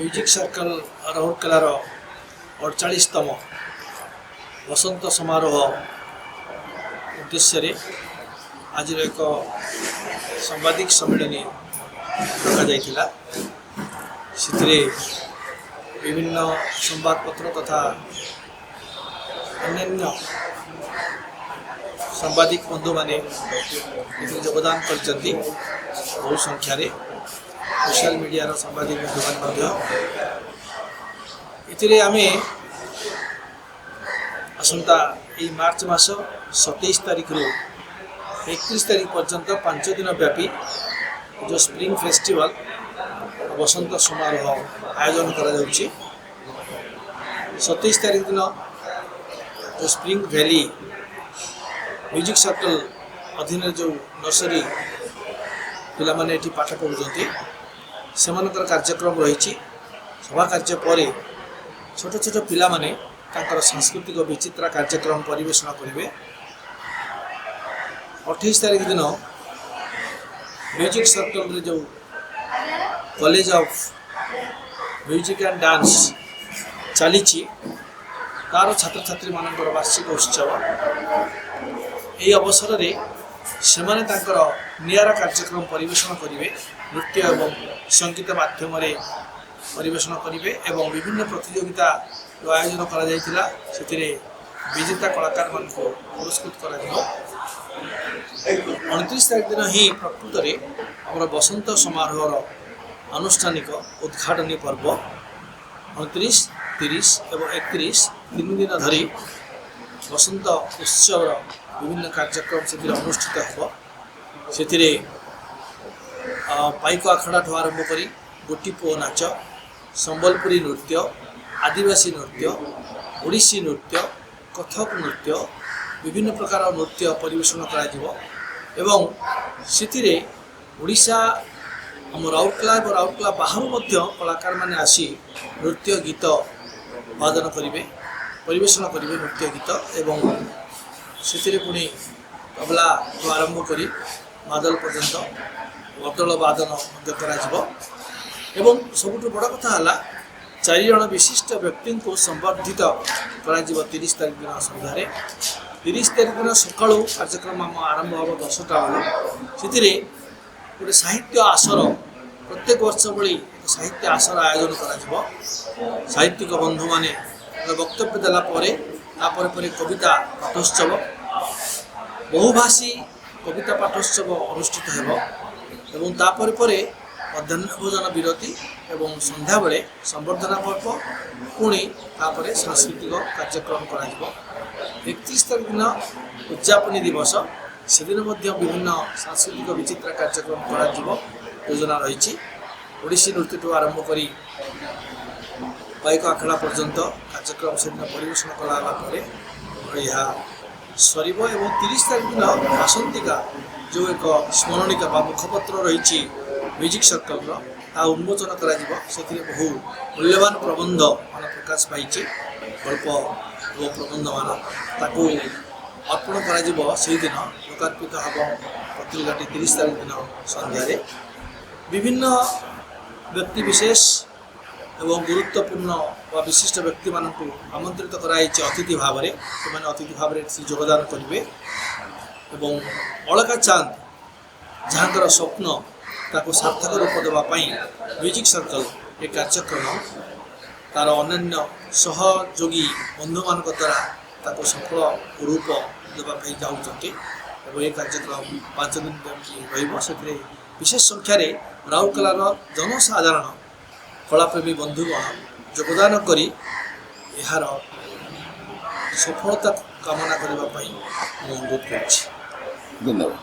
Music circle राउरकेलार 48तम बसंत समारोह उद्देश्य आज एक सांबादिक सम्मेलन रखा विभिन्न संवादपत्र तथा अन्य सांबादिक बंधु मैंने योगदान करती बहु संख्यार सोशल मीडिया सांबादिक बंधु मैंने आम आसंता मार्च मास 27 तारीख रु 31 तारीख पर्यंत 5 दिन व्यापी जो स्प्रिंग फेस्टिवल बसंत समारोह आयोजन करा 27 तारीख दिन जो स्प्रिंग वैली म्यूजिक सर्कल अधीन जो नर्सरी पिला माने एठी पाठ पढ़ुचंती सेमानकर कार्यक्रम रही सभा कार्य पर छोट छोट पिला माने तांकर सांस्कृतिक विचित्र कार्यक्रम परिवेषण करेंगे। 28 तारीख दिन म्यूजिक सर्कल रे जो college of music and dance चली तार छात्र छात्री मानकर वार्षिक उत्सव यही अवसर में सेमाने तांकर नियारा कार्यक्रम परिवेषण करेंगे। नृत्य एवं संगीत माध्यम परिवेषण करेंगे एवं विभिन्न प्रतियोगिता जो आयोजन करा विजेता कलाकार मान को पुरस्कृत कर 29 तारीख दिन ही प्रकृत में बसंत समारोह आनुष्ठानिक उद्घाटनी पर्व 29, 30 और 31 तीन दिन धरी बसंत उत्सव विभिन्न कार्यक्रम से अनुष्ठित हो पाइक आखड़ा ठू आरंभ कर गोटी पुओ नाच संबलपुरी नृत्य आदिवासी नृत्य ओडिसी नृत्य कथक नृत्य विभिन्न प्रकार नृत्य परिवेषण एवं से ओडिशा आम राउरकेला बाहर कलाकार माने आसी नृत्य गीत वादन करेंगे परिवेषण करेंगे नृत्य गीत एवं से पुणी तबला आरंभ कर मादल पर्यंत मदल वादन एवं सबुठ बड़ कथा है 4 जन विशिष्ट व्यक्ति को संबर्धित कर 30 तारीख दिन सन्धार 30 तारीख दिन सका कार्यक्रम आरंभ हम 10टा बेलू गोटे साहित्य आसर प्रत्येक वर्ष भली साहित्य आसर आयोजन कर साहित्यिक बंधु माने वक्तव्य देला कविता पाठोत्सव बहुभाषी कविता पाठोत्सव अनुष्ठित होपर मध्याह्न भोजन विरति एवं संध्या बेले संवर्धना पर्व पुणी तापर सांस्कृतिक कार्यक्रम कर 31 तारीख दिन उद्यापनी दिवस से दिन विभिन्न सांस्कृतिक विचित्र कार्यक्रम कर योजना रही ओडिसी नृत्य ठू आरंभ कर पाइक आखड़ा पर्यंत कार्यक्रम से दिन परिवेषण कलापर यह सर 30 तारीख दिन आसंतिका जो एक स्मरणिका मुखपत्र रही म्यूजिक सर्कल उन्मोचन कर बहु मूल्यवान प्रबंध मान प्रकाश पाई गल्प और प्रबंध मान अर्पण कर लोकार्पित हम पत्रिकाटी 30 तारीख दिन सन्धार विभिन्न व्यक्ति विशेष एवं गुरुत्वपूर्ण व विशिष्ट व्यक्ति मान आमंत्रित कराई अतिथि भाव में अतिथि भाव योगदान करेंगे एवं अलका चांद जहाँ स्वप्न ताको सार्थक रूप देवाई म्यूजिक सर्कल ये कार्यक्रम तार अन्य सहयोगी बंधु मान द्वारा ताको सफल रूप देवाई जाऊँगी ये कार्यक्रम 5 दिन व्यापी विशेष संख्यार राउरकेलार जनसाधारण कलाप्रेमी बंधुगण योगदान करी यार सफलता कामना करने अनुरोध कर। धन्यवाद।